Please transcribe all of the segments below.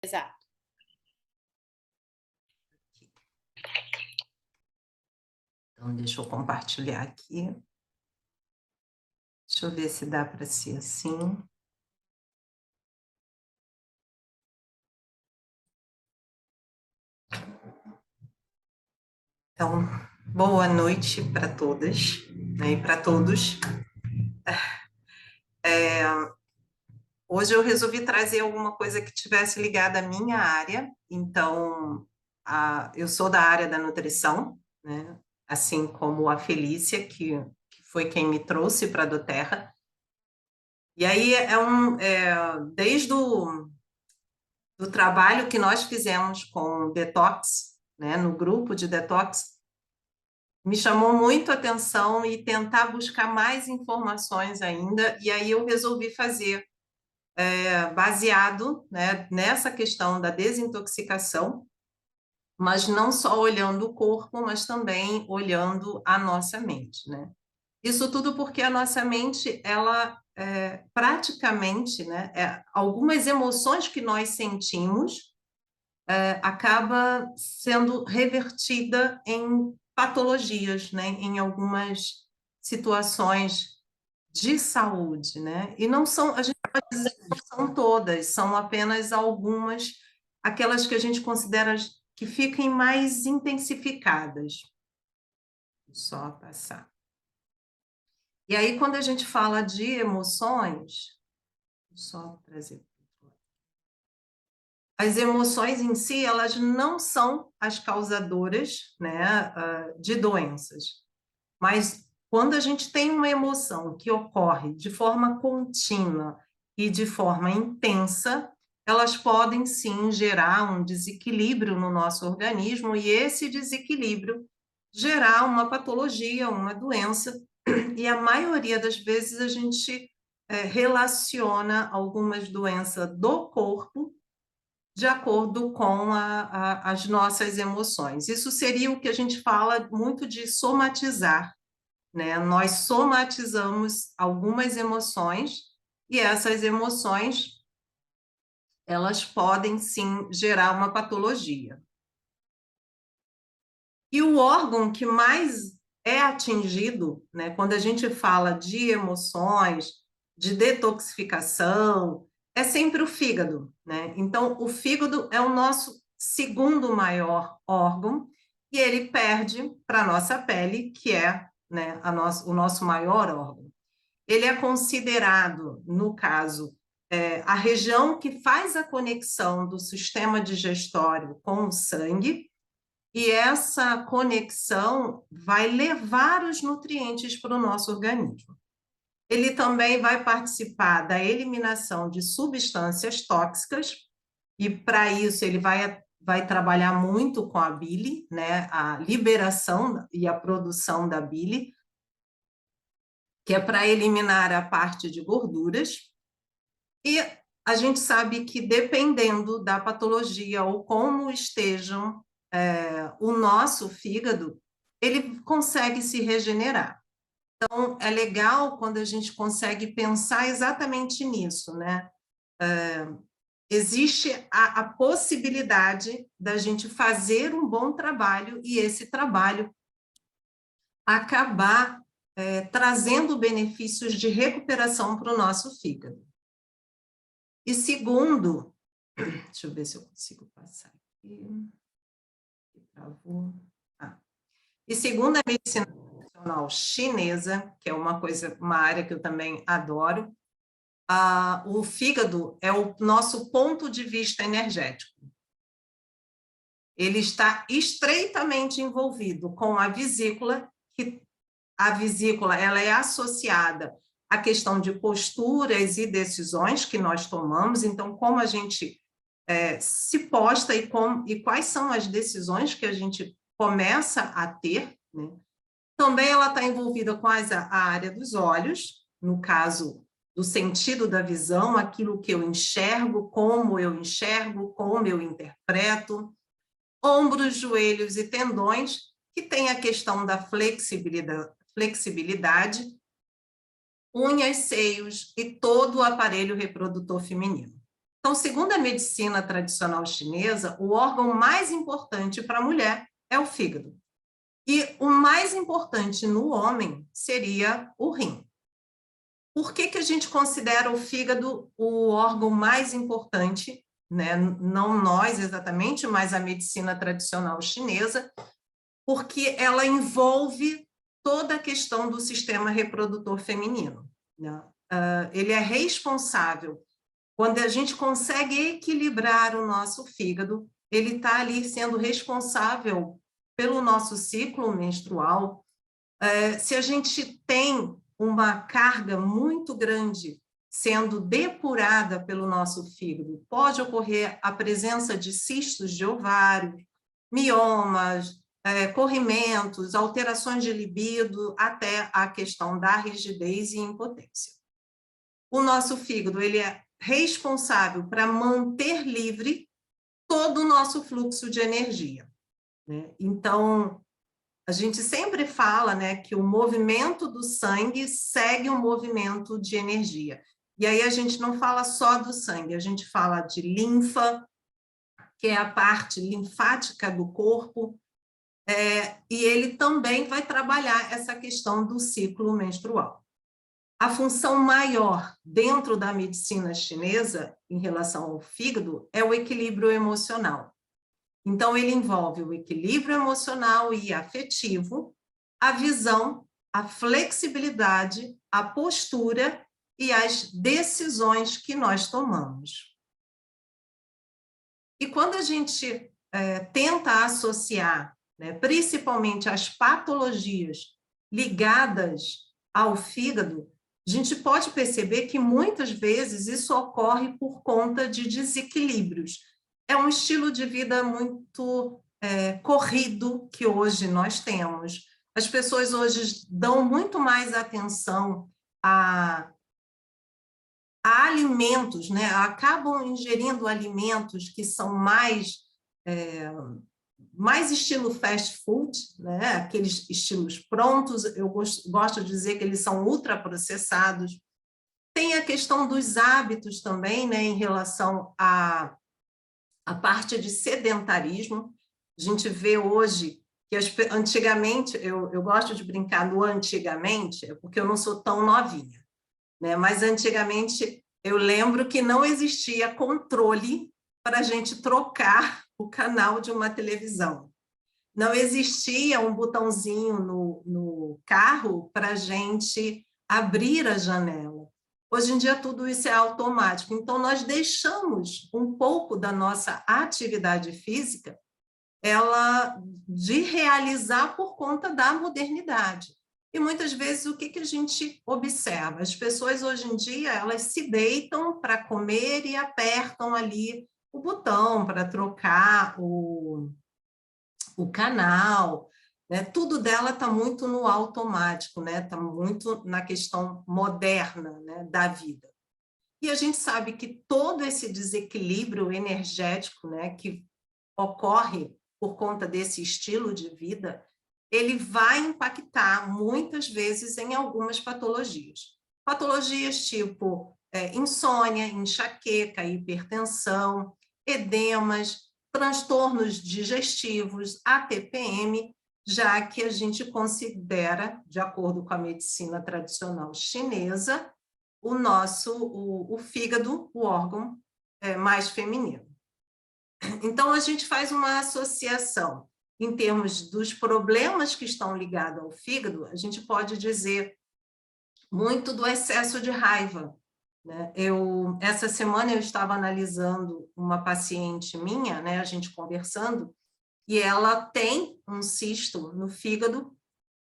Exato. Então, deixa eu compartilhar aqui. Deixa eu ver se dá para ser assim. Então, boa noite para todas, né, e para todos. Hoje eu resolvi trazer alguma coisa que tivesse ligada à minha área. Então, eu sou da área da nutrição, né, assim como a Felícia, que foi quem me trouxe para a Doterra. E aí, desde do trabalho que nós fizemos com detox, né, no grupo de detox, me chamou muito a atenção e tentar buscar mais informações ainda, e aí eu resolvi fazer, baseado, né, nessa questão da desintoxicação, mas não só olhando o corpo, mas também olhando a nossa mente, né? Isso tudo porque a nossa mente, ela praticamente, né, algumas emoções que nós sentimos acaba sendo revertida em patologias, né, em algumas situações de saúde, né? E não são, a gente pode dizer que não são todas, são apenas algumas, aquelas que a gente considera que fiquem mais intensificadas. Só passar. E aí, quando a gente fala de emoções, só trazer. As emoções em si, elas não são as causadoras, né, de doenças. Mas quando a gente tem uma emoção que ocorre de forma contínua e de forma intensa, elas podem sim gerar um desequilíbrio no nosso organismo e esse desequilíbrio gerar uma patologia, uma doença. E a maioria das vezes a gente relaciona algumas doenças do corpo de acordo com as nossas emoções. Isso seria o que a gente fala muito de somatizar, né? Nós somatizamos algumas emoções e essas emoções, elas podem sim gerar uma patologia. E o órgão que mais é atingido, né, quando a gente fala de emoções, de detoxificação, é sempre o fígado, né? Então, o fígado é o nosso segundo maior órgão e ele perde para a nossa pele, que é, né, o nosso maior órgão. Ele é considerado, no caso, a região que faz a conexão do sistema digestório com o sangue, e essa conexão vai levar os nutrientes para o nosso organismo. Ele também vai participar da eliminação de substâncias tóxicas, e para isso ele vai trabalhar muito com a bile, né? A liberação e a produção da bile, que é para eliminar a parte de gorduras. E a gente sabe que, dependendo da patologia ou como estejam o nosso fígado, ele consegue se regenerar. Então, é legal quando a gente consegue pensar exatamente nisso, né? Existe a possibilidade da gente fazer um bom trabalho e esse trabalho acabar trazendo benefícios de recuperação para o nosso fígado. E segundo, deixa eu ver se eu consigo passar aqui. Travou. E segundo a medicina tradicional chinesa, que é uma área que eu também adoro, o fígado é o nosso ponto de vista energético. Ele está estreitamente envolvido com a vesícula, que a vesícula ela é associada à questão de posturas e decisões que nós tomamos. Então, como a gente se posta e quais são as decisões que a gente começa a ter, né? Também ela está envolvida com a área dos olhos, no caso do sentido da visão, aquilo que eu enxergo, como eu interpreto, ombros, joelhos e tendões, que tem a questão da flexibilidade, unhas, seios e todo o aparelho reprodutor feminino. Então, segundo a medicina tradicional chinesa, o órgão mais importante para a mulher é o fígado. E o mais importante no homem seria o rim. Por que que a gente considera o fígado o órgão mais importante, né? Não nós exatamente, mas a medicina tradicional chinesa, porque ela envolve toda a questão do sistema reprodutor feminino, né? Ele é responsável. Quando a gente consegue equilibrar o nosso fígado, ele está ali sendo responsável pelo nosso ciclo menstrual. Se a gente tem uma carga muito grande sendo depurada pelo nosso fígado, pode ocorrer a presença de cistos de ovário, miomas, corrimentos, alterações de libido, até a questão da rigidez e impotência. O nosso fígado ele é responsável para manter livre todo o nosso fluxo de energia, né? Então, a gente sempre fala, né, que o movimento do sangue segue o movimento de energia. E aí a gente não fala só do sangue, a gente fala de linfa, que é a parte linfática do corpo, e ele também vai trabalhar essa questão do ciclo menstrual. A função maior dentro da medicina chinesa, em relação ao fígado, é o equilíbrio emocional. Então, ele envolve o equilíbrio emocional e afetivo, a visão, a flexibilidade, a postura e as decisões que nós tomamos. E quando a gente tenta associar, né, principalmente as patologias ligadas ao fígado, a gente pode perceber que muitas vezes isso ocorre por conta de desequilíbrios. É um estilo de vida muito corrido que hoje nós temos. As pessoas hoje dão muito mais atenção a alimentos, né? Acabam ingerindo alimentos que são mais estilo fast food, né? Aqueles estilos prontos, eu gosto de dizer que eles são ultraprocessados. Tem a questão dos hábitos também, né? Em relação à parte de sedentarismo. A gente vê hoje que antigamente, eu gosto de brincar no antigamente, porque eu não sou tão novinha, né? Mas antigamente eu lembro que não existia controle para a gente trocar o canal de uma televisão. Não existia um botãozinho no carro para a gente abrir a janela. Hoje em dia tudo isso é automático, então nós deixamos um pouco da nossa atividade física ela de realizar por conta da modernidade. E muitas vezes o que a gente observa? As pessoas hoje em dia elas se deitam para comer e apertam ali o botão para trocar o canal, né? Tudo dela está muito no automático, né? Está muito na questão moderna, né, da vida. E a gente sabe que todo esse desequilíbrio energético, né, que ocorre por conta desse estilo de vida, ele vai impactar muitas vezes em algumas patologias. Patologias tipo insônia, enxaqueca, hipertensão, edemas, transtornos digestivos, a TPM, já que a gente considera, de acordo com a medicina tradicional chinesa, o fígado, o órgão mais feminino. Então, a gente faz uma associação em termos dos problemas que estão ligados ao fígado, a gente pode dizer muito do excesso de raiva, né? Essa semana eu estava analisando uma paciente minha, né, a gente conversando, e ela tem um cisto no fígado,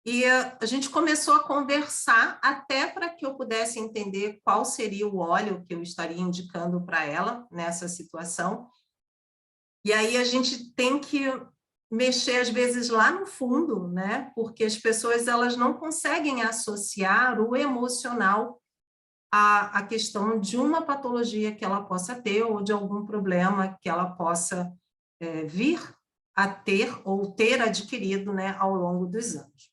e a gente começou a conversar até para que eu pudesse entender qual seria o óleo que eu estaria indicando para ela nessa situação. E aí a gente tem que mexer, às vezes, lá no fundo, né? Porque as pessoas elas não conseguem associar o emocional à questão de uma patologia que ela possa ter ou de algum problema que ela possa vir a ter ou ter adquirido, né, ao longo dos anos.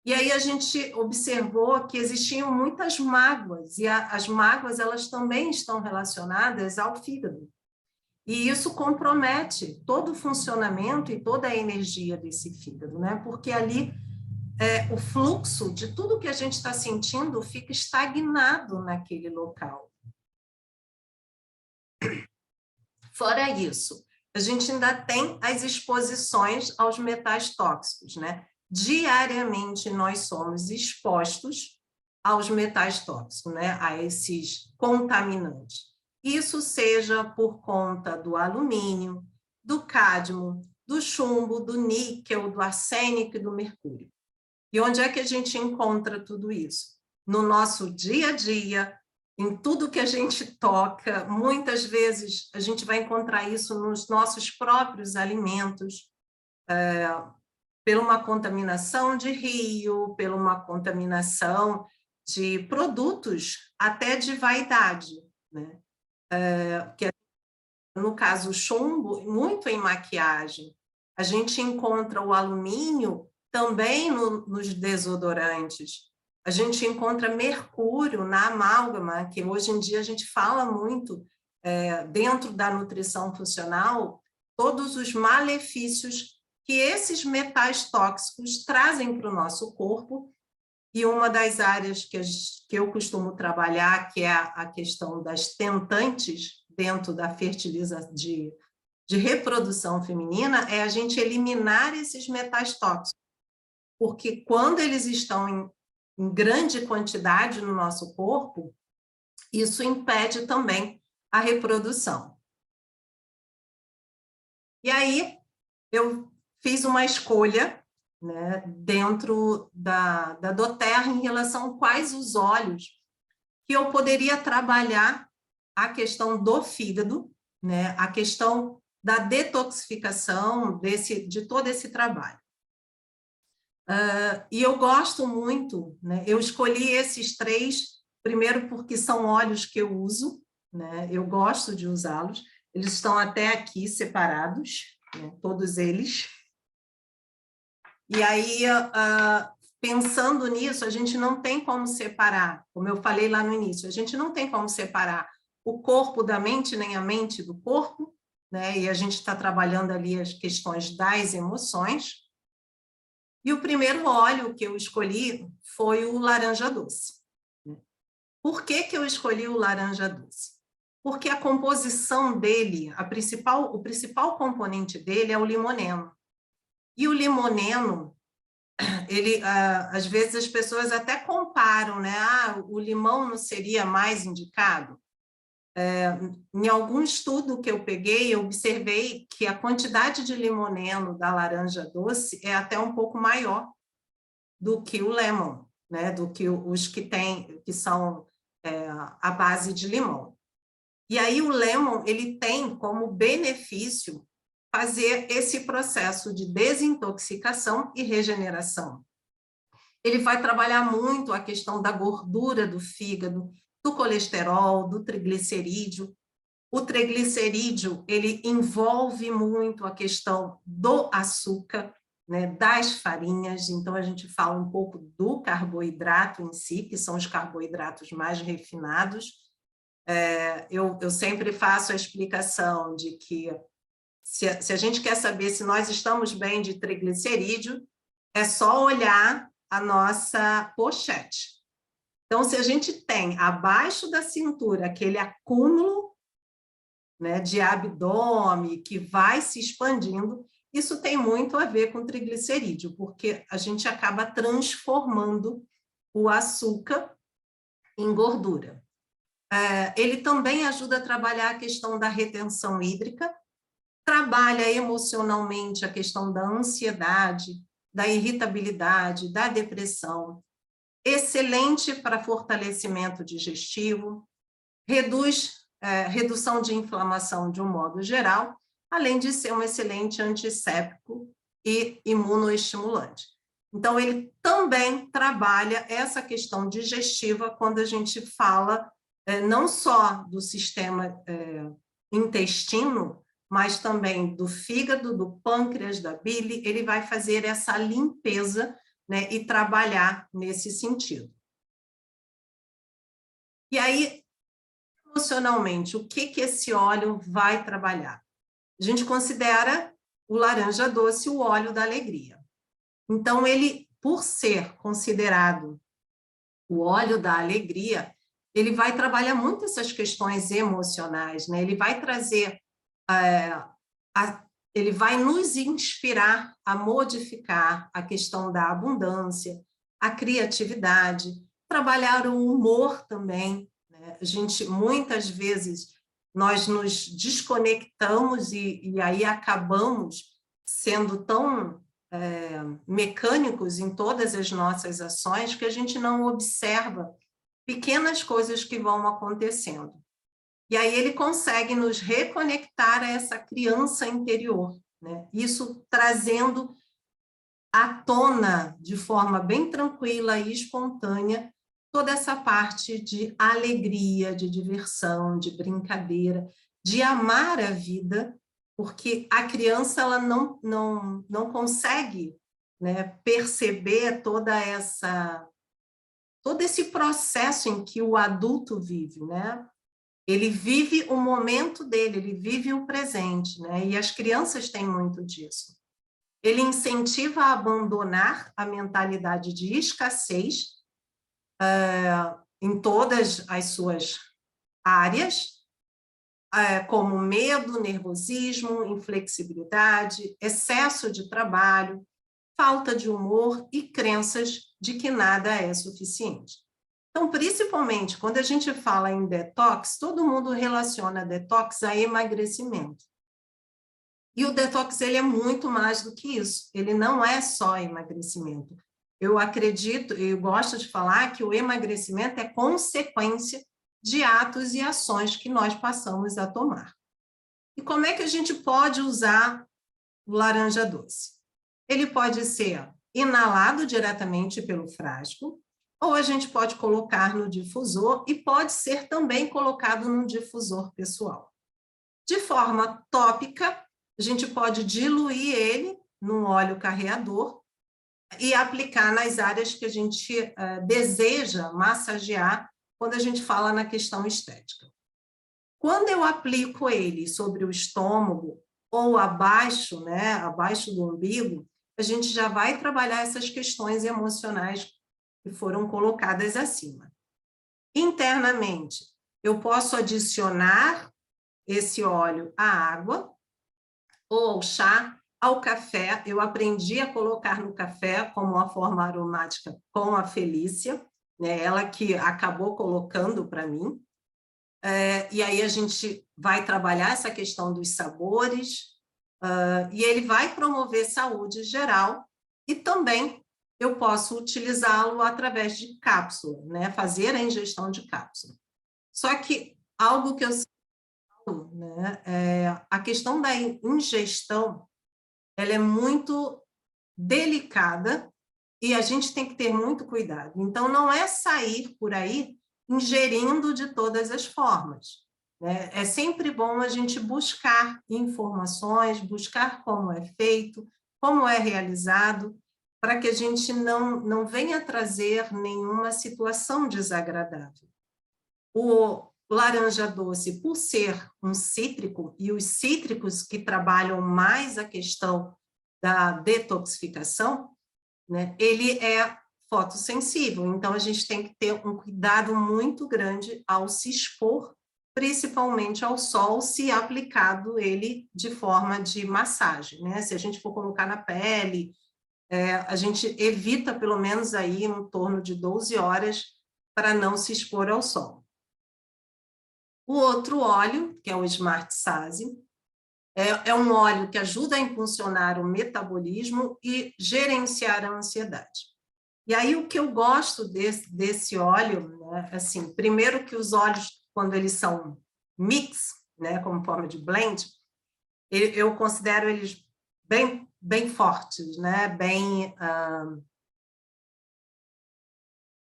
E aí a gente observou que existiam muitas mágoas, e as mágoas elas também estão relacionadas ao fígado. E isso compromete todo o funcionamento e toda a energia desse fígado, né? Porque ali o fluxo de tudo que a gente está sentindo fica estagnado naquele local. Fora isso, a gente ainda tem as exposições aos metais tóxicos, né? Diariamente nós somos expostos aos metais tóxicos, né? A esses contaminantes. Isso seja por conta do alumínio, do cádmio, do chumbo, do níquel, do arsênico e do mercúrio. E onde é que a gente encontra tudo isso? No nosso dia a dia, em tudo que a gente toca. Muitas vezes a gente vai encontrar isso nos nossos próprios alimentos, pela uma contaminação de rio, pela uma contaminação de produtos, até de vaidade, né? Que no caso o chumbo, muito em maquiagem. A gente encontra o alumínio também nos desodorantes. A gente encontra mercúrio na amálgama, que hoje em dia a gente fala muito dentro da nutrição funcional, todos os malefícios que esses metais tóxicos trazem para o nosso corpo. E uma das áreas que eu costumo trabalhar, que é a questão das tentantes dentro da fertilização de reprodução feminina, é a gente eliminar esses metais tóxicos. Porque quando eles estão em grande quantidade no nosso corpo, isso impede também a reprodução. E aí eu fiz uma escolha, né, dentro da doTERRA em relação a quais os óleos que eu poderia trabalhar a questão do fígado, né, a questão da detoxificação de todo esse trabalho. E eu gosto muito, né, eu escolhi esses 3, primeiro porque são óleos que eu uso, né, eu gosto de usá-los, eles estão até aqui separados, né, todos eles. E aí, pensando nisso, a gente não tem como separar, como eu falei lá no início, a gente não tem como separar o corpo da mente, nem a mente do corpo, né? E a gente está trabalhando ali as questões das emoções. E o primeiro óleo que eu escolhi foi o laranja doce. Por que que eu escolhi o laranja doce? Porque a composição dele, o principal componente dele é o limoneno. E o limoneno, ele, às vezes as pessoas até comparam, né? O limão não seria mais indicado? Em algum estudo que eu peguei, eu observei que a quantidade de limoneno da laranja doce é até um pouco maior do que o lemon, né? Do que os que são à base de limão. E aí o lemon, ele tem como benefício fazer esse processo de desintoxicação e regeneração. Ele vai trabalhar muito a questão da gordura do fígado, do colesterol, do triglicerídeo. O triglicerídeo, ele envolve muito a questão do açúcar, né, das farinhas, então a gente fala um pouco do carboidrato em si, que são os carboidratos mais refinados. Eu sempre faço a explicação de que se a gente quer saber se nós estamos bem de triglicerídeo, é só olhar a nossa pochete. Então, se a gente tem abaixo da cintura aquele acúmulo, né, de abdômen que vai se expandindo, isso tem muito a ver com triglicerídeo, porque a gente acaba transformando o açúcar em gordura. Ele também ajuda a trabalhar a questão da retenção hídrica, trabalha emocionalmente a questão da ansiedade, da irritabilidade, da depressão, excelente para fortalecimento digestivo, redução de inflamação de um modo geral, além de ser um excelente antisséptico e imunoestimulante. Então, ele também trabalha essa questão digestiva quando a gente fala não só do sistema intestino, mas também do fígado, do pâncreas, da bile. Ele vai fazer essa limpeza né, e trabalhar nesse sentido. E aí, emocionalmente, o que esse óleo vai trabalhar? A gente considera o laranja doce o óleo da alegria. Então, ele, por ser considerado o óleo da alegria, ele vai trabalhar muito essas questões emocionais, né? Ele vai trazer, ele vai nos inspirar a modificar a questão da abundância, a criatividade, trabalhar o humor também, né? A gente, muitas vezes, nós nos desconectamos e aí acabamos sendo tão mecânicos em todas as nossas ações que a gente não observa pequenas coisas que vão acontecendo. E aí ele consegue nos reconectar a essa criança interior, né? Isso trazendo à tona, de forma bem tranquila e espontânea, toda essa parte de alegria, de diversão, de brincadeira, de amar a vida, porque a criança ela não consegue, né, perceber todo esse processo em que o adulto vive, né? Ele vive o momento dele, ele vive o presente, né? E as crianças têm muito disso. Ele incentiva a abandonar a mentalidade de escassez em todas as suas áreas, como medo, nervosismo, inflexibilidade, excesso de trabalho, falta de humor e crenças de que nada é suficiente. Então, principalmente, quando a gente fala em detox, todo mundo relaciona detox a emagrecimento. E o detox ele é muito mais do que isso. Ele não é só emagrecimento. Eu acredito, eu gosto de falar que o emagrecimento é consequência de atos e ações que nós passamos a tomar. E como é que a gente pode usar o laranja doce? Ele pode ser inalado diretamente pelo frasco, ou a gente pode colocar no difusor e pode ser também colocado num difusor pessoal. De forma tópica, a gente pode diluir ele num óleo carreador e aplicar nas áreas que a gente deseja massagear quando a gente fala na questão estética. Quando eu aplico ele sobre o estômago ou abaixo, né, abaixo do umbigo, a gente já vai trabalhar essas questões emocionais que foram colocadas acima. Internamente, eu posso adicionar esse óleo à água ou ao chá, ao café. Eu aprendi a colocar no café como uma forma aromática com a Felícia, né, ela que acabou colocando para mim. E aí a gente vai trabalhar essa questão dos sabores, e ele vai promover saúde geral, e também eu posso utilizá-lo através de cápsula, né? Fazer a ingestão de cápsula. Só que algo que eu falo, né, a questão da ingestão, ela é muito delicada e a gente tem que ter muito cuidado. Então, não é sair por aí ingerindo de todas as formas, né? É sempre bom a gente buscar informações, buscar como é feito, como é realizado, para que a gente não venha trazer nenhuma situação desagradável. O laranja doce, por ser um cítrico, e os cítricos que trabalham mais a questão da detoxificação, né, ele é fotossensível, então a gente tem que ter um cuidado muito grande ao se expor, principalmente ao sol, se aplicado ele de forma de massagem, né? Se a gente for colocar na pele, a gente evita pelo menos aí em torno de 12 horas para não se expor ao sol. O outro óleo, que é o Smart Sase, é um óleo que ajuda a impulsionar o metabolismo e gerenciar a ansiedade. E aí o que eu gosto desse óleo, né, assim, primeiro que os óleos, quando eles são mix, né, como forma de blend, eu considero eles bem fortes, né,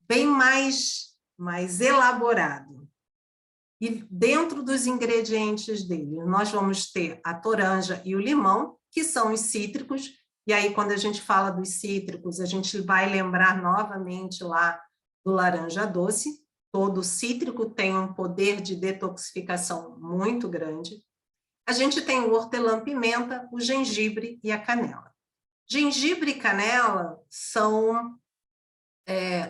bem mais elaborado. E dentro dos ingredientes dele, nós vamos ter a toranja e o limão, que são os cítricos, E aí, quando a gente fala dos cítricos, a gente vai lembrar novamente lá do laranja doce. Todo cítrico tem um poder de detoxificação muito grande. A gente tem o hortelã-pimenta, o gengibre e a canela. Gengibre e canela são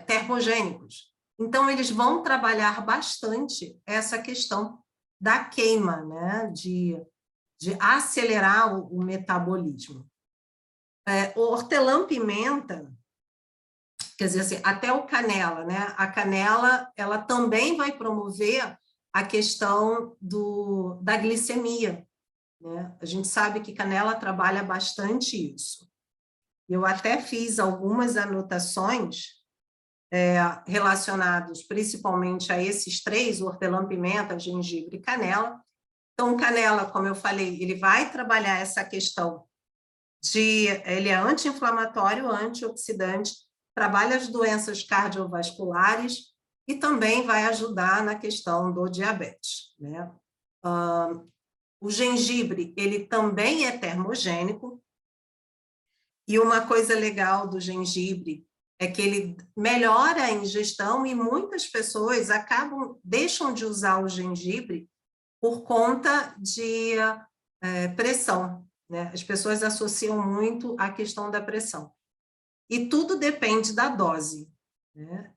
termogênicos. Então, eles vão trabalhar bastante essa questão da queima, né? de acelerar o metabolismo. O hortelã-pimenta, quer dizer assim, até o canela, né? A canela, ela também vai promover a questão da glicemia, né? A gente sabe que canela trabalha bastante isso. Eu até fiz algumas anotações relacionados principalmente a esses três, hortelã-pimenta, gengibre e canela. Então, canela, como eu falei, ele vai trabalhar essa questão ele é anti-inflamatório, antioxidante, trabalha as doenças cardiovasculares e também vai ajudar na questão do diabetes, né? O gengibre, ele também é termogênico, e uma coisa legal do gengibre é que ele melhora a ingestão e muitas pessoas deixam de usar o gengibre por conta de pressão, né? As pessoas associam muito a questão da pressão. E tudo depende da dose, né?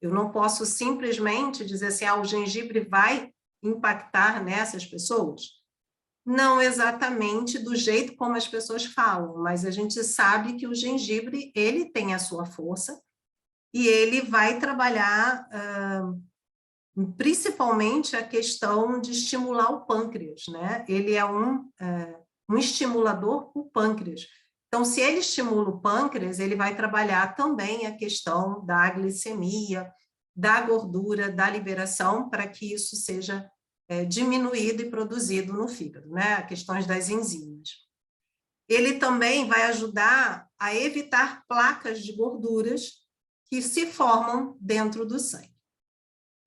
Eu não posso simplesmente dizer assim, o gengibre vai impactar nessas pessoas. Não exatamente do jeito como as pessoas falam, mas a gente sabe que o gengibre, ele tem a sua força e ele vai trabalhar principalmente a questão de estimular o pâncreas, né? Ele é um estimulador para o pâncreas. Então, se ele estimula o pâncreas, ele vai trabalhar também a questão da glicemia, da gordura, da liberação, para que isso seja diminuído e produzido no fígado, né? Questões das enzimas. Ele também vai ajudar a evitar placas de gorduras que se formam dentro do sangue.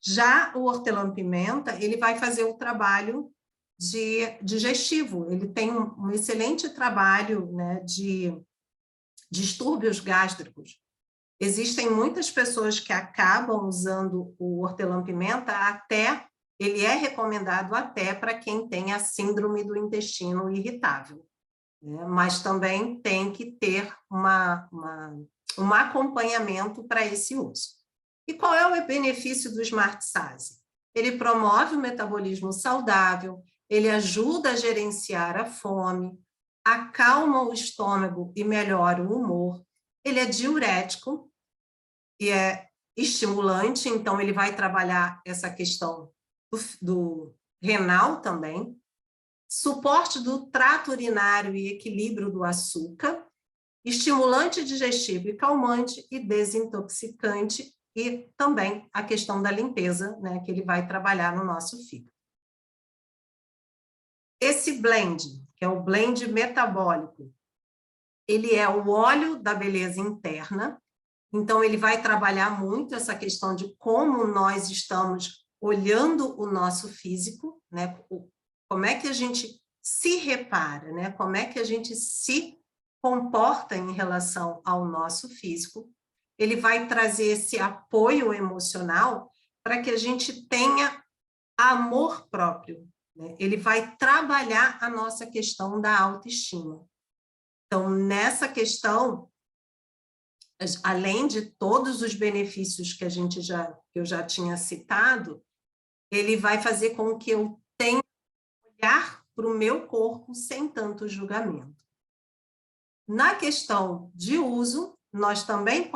Já o hortelã-pimenta, ele vai fazer o trabalho digestivo, ele tem um excelente trabalho, né, de distúrbios gástricos. Existem muitas pessoas que acabam usando o hortelã-pimenta ele é recomendado até para quem tem a síndrome do intestino irritável, né? Mas também tem que ter um acompanhamento para esse uso. E qual é o benefício do Smart Sase? Ele promove o metabolismo saudável, ele ajuda a gerenciar a fome, acalma o estômago e melhora o humor, ele é diurético e é estimulante, então ele vai trabalhar essa questão do renal também, suporte do trato urinário e equilíbrio do açúcar, estimulante digestivo e calmante e desintoxicante, e também a questão da limpeza, né, que ele vai trabalhar no nosso fígado. Esse blend, que é o blend metabólico, ele é o óleo da beleza interna, então ele vai trabalhar muito essa questão de como nós estamos olhando o nosso físico, né? Como é que a gente se repara, né? Como é que a gente se comporta em relação ao nosso físico. Ele vai trazer esse apoio emocional para que a gente tenha amor próprio, né? Ele vai trabalhar a nossa questão da autoestima. Então, nessa questão, além de todos os benefícios que eu já tinha citado, ele vai fazer com que eu tenha que olhar para o meu corpo sem tanto julgamento. Na questão de uso, nós também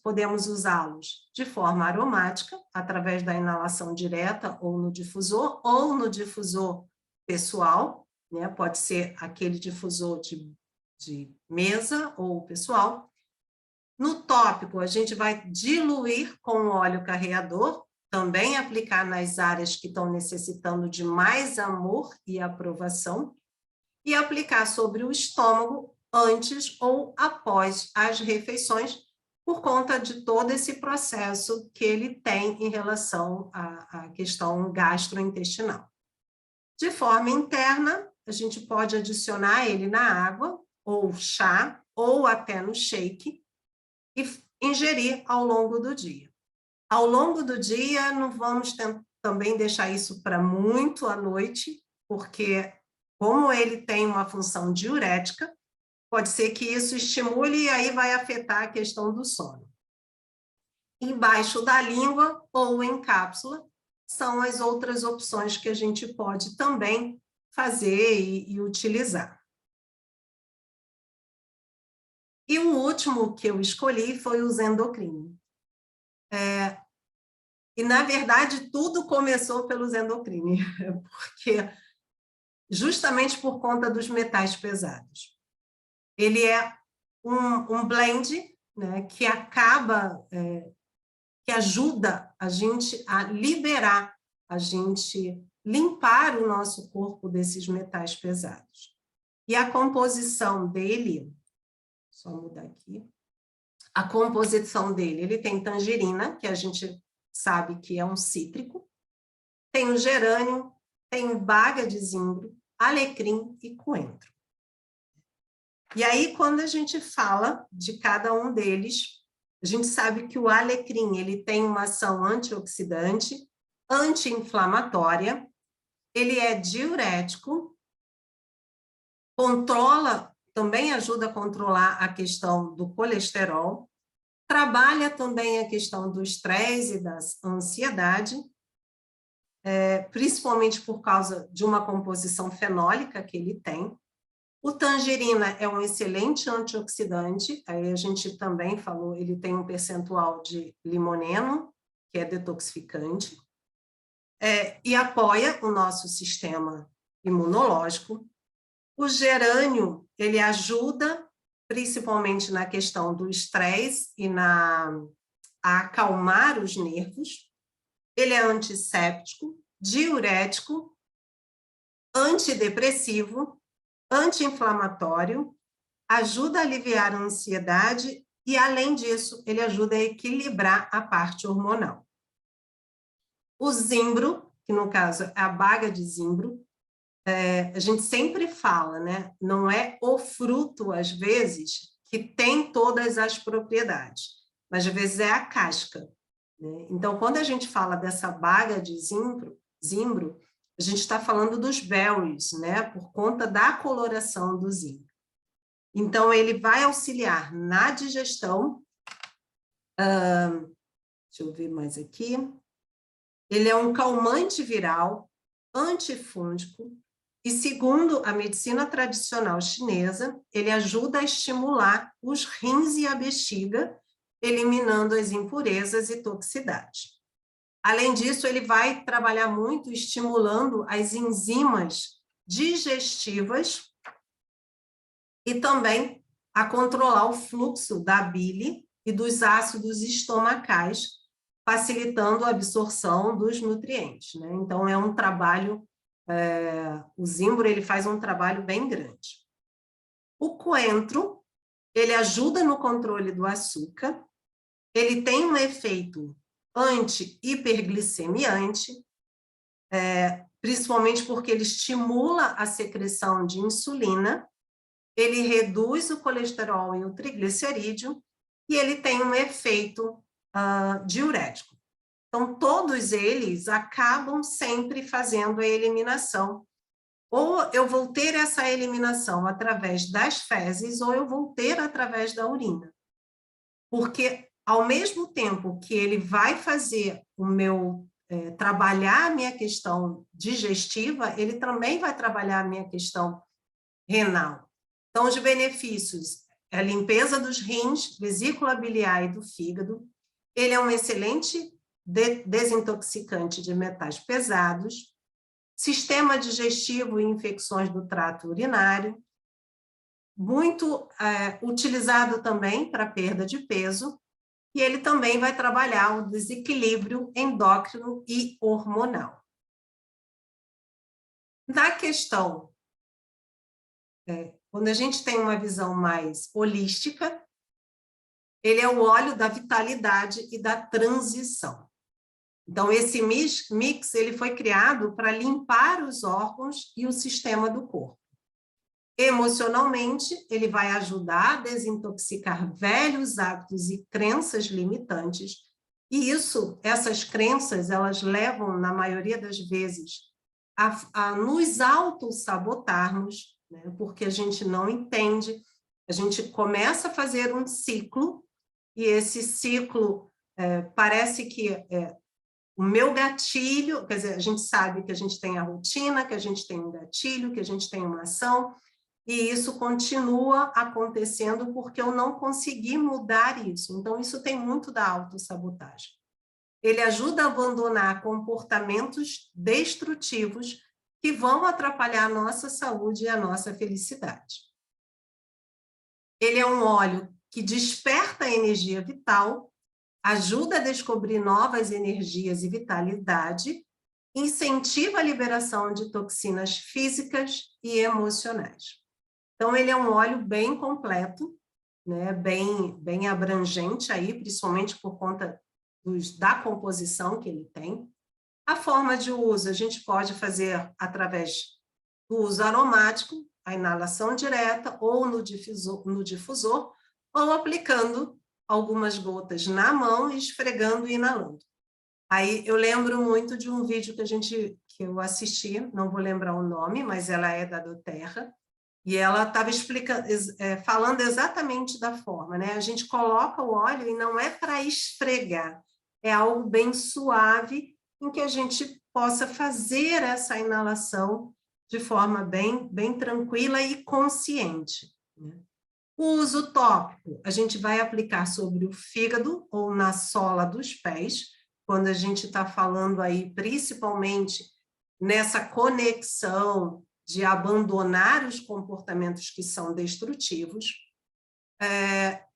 podemos usá-los de forma aromática, através da inalação direta ou no difusor pessoal, né? Pode ser aquele difusor de mesa ou pessoal. No tópico, a gente vai diluir com óleo carreador, também aplicar nas áreas que estão necessitando de mais amor e aprovação, e aplicar sobre o estômago antes ou após as refeições, por conta de todo esse processo que ele tem em relação à questão gastrointestinal. De forma interna, a gente pode adicionar ele na água, ou chá, ou até no shake, e ingerir ao longo do dia. Ao longo do dia, não vamos também deixar isso para muito à noite, porque como ele tem uma função diurética, pode ser que isso estimule e aí vai afetar a questão do sono. Embaixo da língua ou em cápsula são as outras opções que a gente pode também fazer e utilizar. E o último que eu escolhi foi o Zendocrine. E, na verdade, tudo começou pelo Zendocrine, porque justamente por conta dos metais pesados. Ele é um blend, né, que que ajuda a gente a liberar, a gente limpar o nosso corpo desses metais pesados. E a composição dele, só mudar aqui, a composição dele, ele tem tangerina, que a gente sabe que é um cítrico, tem o gerânio, tem o baga de zimbro, alecrim e coentro. E aí, quando a gente fala de cada um deles, a gente sabe que o alecrim ele tem uma ação antioxidante, anti-inflamatória, ele é diurético, também ajuda a controlar a questão do colesterol, trabalha também a questão do estresse e da ansiedade, principalmente por causa de uma composição fenólica que ele tem. O tangerina é um excelente antioxidante, aí a gente também falou, ele tem um percentual de limoneno, que é detoxificante, e apoia o nosso sistema imunológico. O gerânio, ele ajuda principalmente na questão do estresse e a acalmar os nervos. Ele é antisséptico, diurético, antidepressivo, anti-inflamatório, ajuda a aliviar a ansiedade e, além disso, ele ajuda a equilibrar a parte hormonal. O zimbro, que no caso é a baga de zimbro, a gente sempre fala, né? Não é o fruto, às vezes, que tem todas as propriedades, mas às vezes é a casca, né? Então, quando a gente fala dessa baga de zimbro, a gente está falando dos berries, né? Por conta da coloração do zimbro. Então, ele vai auxiliar na digestão. Deixa eu ver mais aqui. Ele é um calmante viral, antifúngico, e, segundo a medicina tradicional chinesa, ele ajuda a estimular os rins e a bexiga, eliminando as impurezas e toxicidade. Além disso, ele vai trabalhar muito estimulando as enzimas digestivas e também a controlar o fluxo da bile e dos ácidos estomacais, facilitando a absorção dos nutrientes, né? Então, é um trabalho, o zimbro ele faz um trabalho bem grande. O coentro, ele ajuda no controle do açúcar, ele tem um efeito anti-hiperglicemiante, principalmente porque ele estimula a secreção de insulina, ele reduz o colesterol e o triglicerídeo, e ele tem um efeito diurético. Então, todos eles acabam sempre fazendo a eliminação. Ou eu vou ter essa eliminação através das fezes, ou eu vou ter através da urina. Porque, ao mesmo tempo que ele vai fazer trabalhar a minha questão digestiva, ele também vai trabalhar a minha questão renal. Então, os benefícios é a limpeza dos rins, vesícula biliar e do fígado. Ele é um excelente desintoxicante de metais pesados, sistema digestivo e infecções do trato urinário, muito utilizado também para perda de peso, e ele também vai trabalhar o desequilíbrio endócrino e hormonal. Na questão, quando a gente tem uma visão mais holística, ele é o óleo da vitalidade e da transição. Então, esse mix ele foi criado para limpar os órgãos e o sistema do corpo. Emocionalmente, ele vai ajudar a desintoxicar velhos hábitos e crenças limitantes. E essas crenças, elas levam, na maioria das vezes, a nos auto-sabotarmos, né? Porque a gente não entende, a gente começa a fazer um ciclo, e esse ciclo parece que o meu gatilho, quer dizer, a gente sabe que a gente tem a rotina, que a gente tem um gatilho, que a gente tem uma ação, e isso continua acontecendo porque eu não consegui mudar isso. Então, isso tem muito da autossabotagem. Ele ajuda a abandonar comportamentos destrutivos que vão atrapalhar a nossa saúde e a nossa felicidade. Ele é um óleo que desperta a energia vital, ajuda a descobrir novas energias e vitalidade, incentiva a liberação de toxinas físicas e emocionais. Então, ele é um óleo bem completo, né? bem abrangente, aí, principalmente por conta da composição que ele tem. A forma de uso, a gente pode fazer através do uso aromático, a inalação direta, ou no difusor, ou aplicando algumas gotas na mão, esfregando e inalando. Aí eu lembro muito de um vídeo que eu assisti, não vou lembrar o nome, mas ela é da doTERRA, e ela estava falando exatamente da forma, né? A gente coloca o óleo e não é para esfregar, é algo bem suave, em que a gente possa fazer essa inalação de forma bem tranquila e consciente, né? O uso tópico, a gente vai aplicar sobre o fígado ou na sola dos pés, quando a gente está falando aí principalmente nessa conexão de abandonar os comportamentos que são destrutivos.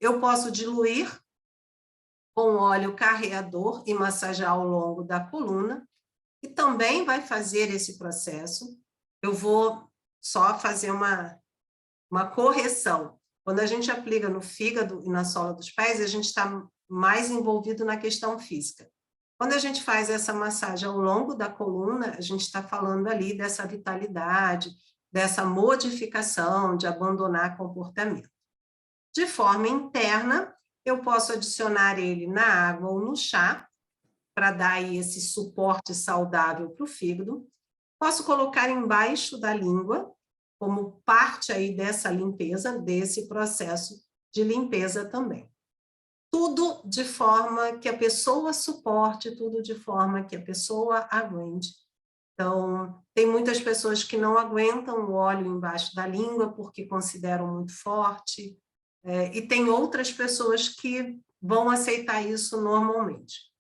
Eu posso diluir com óleo carreador e massagear ao longo da coluna, e também vai fazer esse processo. Eu vou só fazer uma correção. Quando a gente aplica no fígado e na sola dos pés, a gente está mais envolvido na questão física. Quando a gente faz essa massagem ao longo da coluna, a gente está falando ali dessa vitalidade, dessa modificação, de abandonar comportamento. De forma interna, eu posso adicionar ele na água ou no chá, para dar aí esse suporte saudável para o fígado. Posso colocar embaixo da língua, como parte aí dessa limpeza, desse processo de limpeza também. Tudo de forma que a pessoa suporte, tudo de forma que a pessoa aguente. Então, tem muitas pessoas que não aguentam o óleo embaixo da língua porque consideram muito forte, e tem outras pessoas que vão aceitar isso normalmente.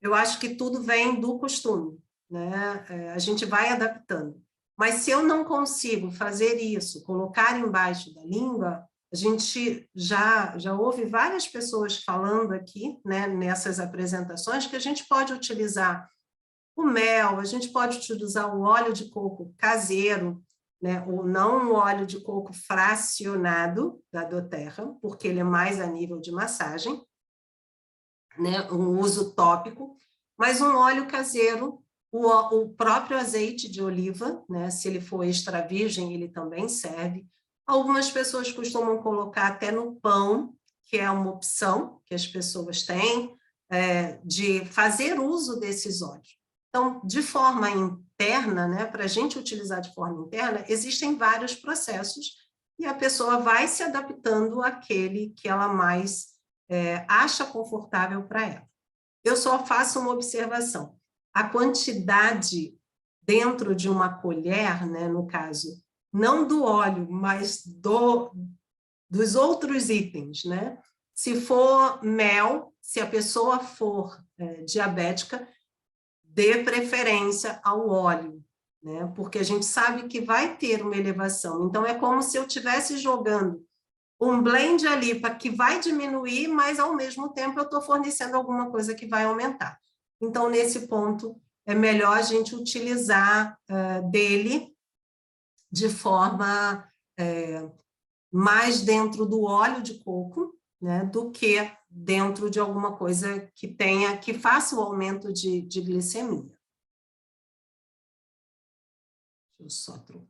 Eu acho que tudo vem do costume, né? A gente vai adaptando. Mas se eu não consigo fazer isso, colocar embaixo da língua, a gente já ouve várias pessoas falando aqui, né, nessas apresentações, que a gente pode utilizar o mel, a gente pode utilizar o óleo de coco caseiro, né, ou não o óleo de coco fracionado da doTERRA, porque ele é mais a nível de massagem, né, um uso tópico, mas um óleo caseiro, o próprio azeite de oliva, né, se ele for extra virgem, ele também serve. Algumas pessoas costumam colocar até no pão, que é uma opção que as pessoas têm, de fazer uso desses óleos. Então, de forma interna, né, para a gente utilizar de forma interna, existem vários processos e a pessoa vai se adaptando àquele que ela mais acha confortável para ela. Eu só faço uma observação. A quantidade dentro de uma colher, né, no caso, não do óleo, mas dos outros itens, né? Se for mel, se a pessoa for diabética, dê preferência ao óleo, né? Porque a gente sabe que vai ter uma elevação. Então, é como se eu estivesse jogando um blend ali para que vai diminuir, mas ao mesmo tempo eu estou fornecendo alguma coisa que vai aumentar. Então, nesse ponto, é melhor a gente utilizar dele de forma mais dentro do óleo de coco, né, do que dentro de alguma coisa que faça o aumento de glicemia. Deixa eu só trocar.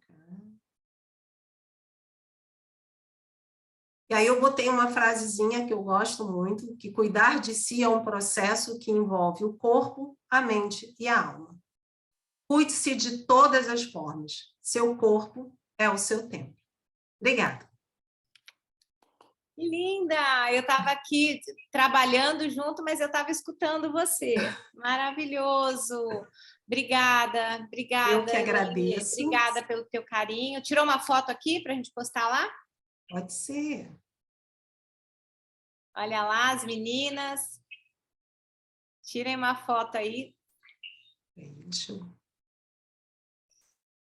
E aí eu botei uma frasezinha que eu gosto muito, que cuidar de si é um processo que envolve o corpo, a mente e a alma. Cuide-se de todas as formas. Seu corpo é o seu templo. Obrigada. Que linda! Eu estava aqui trabalhando junto, mas eu estava escutando você. Maravilhoso! Obrigada, obrigada. Eu que Elaine. agradeço. Obrigada pelo teu carinho. Tirou uma foto aqui para a gente postar lá? Pode ser. Olha lá, as meninas. Tirem uma foto aí. Deixa eu...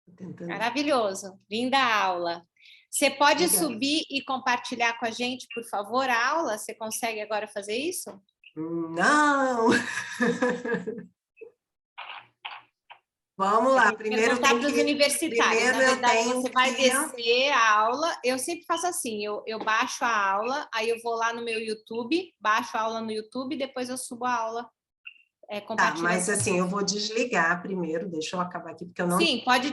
Tô tentando... Maravilhoso. Linda aula. Você pode Obrigada. subir e compartilhar com a gente, por favor, a aula? Você consegue agora fazer isso? Não! Vamos lá, primeiro perguntar tem para os que... universitários. Primeiro Na verdade, eu tenho você vai que... descer a aula. Eu sempre faço assim, eu baixo a aula, aí eu vou lá no meu YouTube, baixo a aula no YouTube, depois eu subo a aula. Tá, mas assim, eu vou desligar primeiro, deixa eu acabar aqui, porque eu não... Sim, pode